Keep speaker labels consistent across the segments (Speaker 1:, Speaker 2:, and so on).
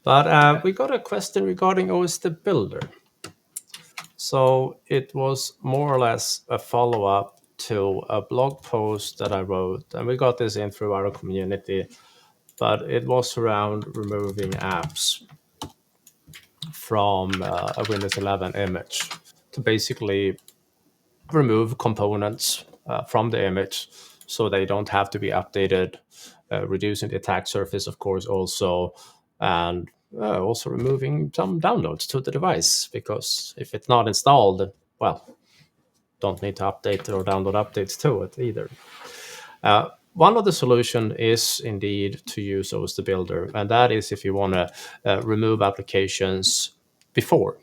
Speaker 1: But we got a question regarding OSD Builder. So it was more or less a follow-up to a blog post that I wrote, and we got this in through our community, but it was around removing apps from a Windows 11 image to basically remove components from the image so they don't have to be updated, reducing the attack surface, of course, also, and also removing some downloads to the device, because if it's not installed, well, don't need to update or download updates to it either. One of the solution is indeed to use OSD Builder, and that is if you want to remove applications before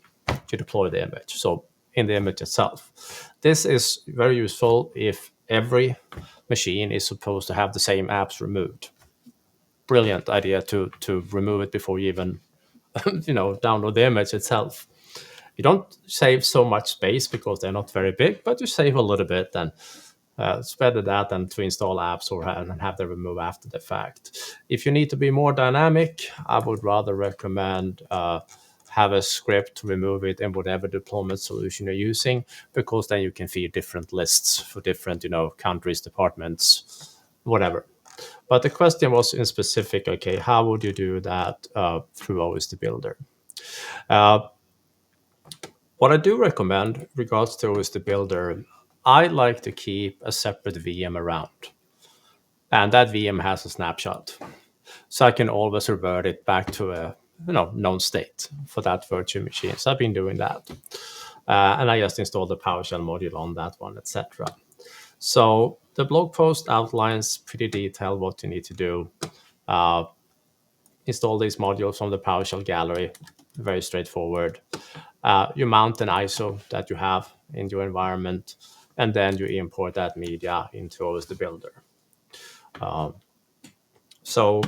Speaker 1: you deploy the image, so in the image itself. This is very useful if every machine is supposed to have the same apps removed. Brilliant idea to remove it before you even download the image itself. You don't save so much space because they're not very big, but you save a little bit, and it's better that than to install apps or have them removed after the fact. If you need to be more dynamic, I would rather recommend have a script to remove it in whatever deployment solution you're using, because then you can feed different lists for different countries, departments, whatever. But the question was in specific, okay, how would you do that through OSD Builder? What I do recommend regards to OSD Builder, I like to keep a separate VM around. And that VM has a snapshot. So I can always revert it back to a known state for that virtual machine. So I've been doing that. And I just installed the PowerShell module on that one, etc. So the blog post outlines pretty detailed what you need to do. Install these modules from the PowerShell gallery. Very straightforward. You mount an ISO that you have in your environment, and then you import that media into OSD Builder. So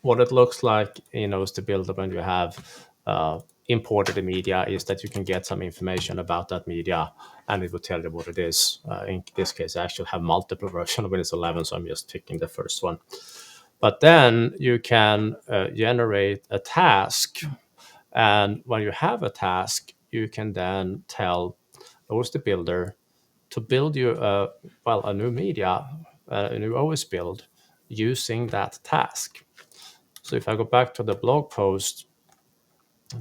Speaker 1: what it looks like in OSD Builder when you have imported the media is that you can get some information about that media, and it will tell you what it is. In this case, I actually have multiple versions of Windows 11, so I'm just picking the first one. But then you can generate a task, and when you have a task, you can then tell OSD Builder to build you a new media, a new OS build using that task. So if I go back to the blog post,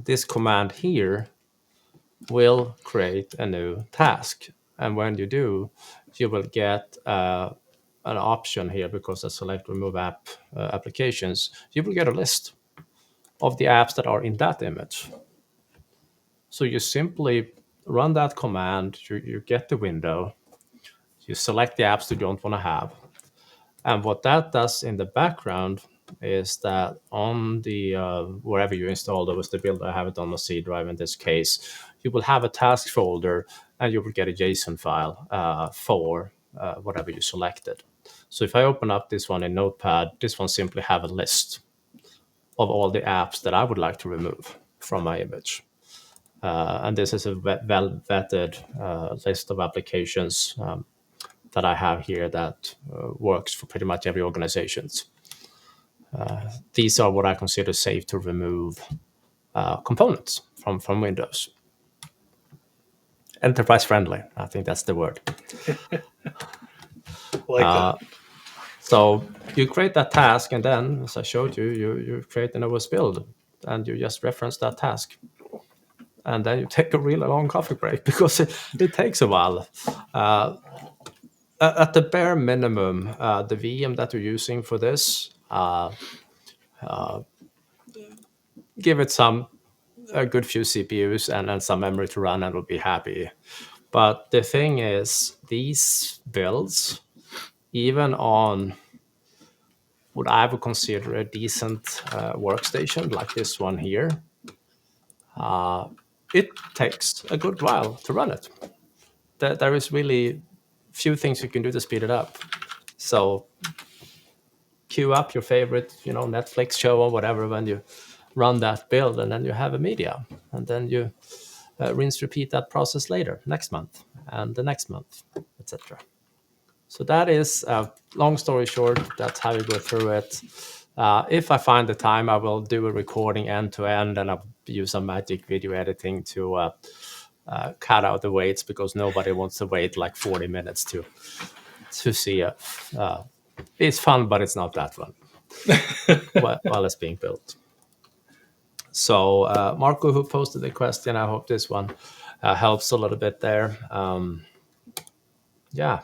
Speaker 1: this command here will create a new task. And when you do, you will get an option here, because I select remove app applications, you will get a list of the apps that are in that image. So you simply run that command, you get the window, you select the apps you don't want to have. And what that does in the background is that on the wherever you installed OSD Builder, I have it on the C drive in this case, you will have a task folder, and you will get a JSON file for whatever you selected. So if I open up this one in Notepad, this one simply have a list of all the apps that I would like to remove from my image. And this is a well-vetted list of applications that I have here that works for pretty much every organization. These are what I consider safe to remove components from Windows. Enterprise friendly, I think that's the word. So you create that task, and then, as I showed you, you create an OS build, and you just reference that task. And then you take a really long coffee break, because it takes a while. At the bare minimum, the VM that you're using for this, give it a good few CPUs and some memory to run, and it'll be happy. But the thing is, these builds, even on what I would consider a decent workstation like this one here, it takes a good while to run it. There is really few things you can do to speed it up. So queue up your favorite, Netflix show or whatever when you run that build, and then you have a media, and then you rinse, repeat that process later, next month, and the next month, etc. So that is, long story short, that's how you go through it. If I find the time, I will do a recording end to end, and I'll use some magic video editing to cut out the waits, because nobody wants to wait like 40 minutes to see a. It's fun, but it's not that fun while it's being built. So Marco, who posted the question, I hope this one helps a little bit there. Yeah,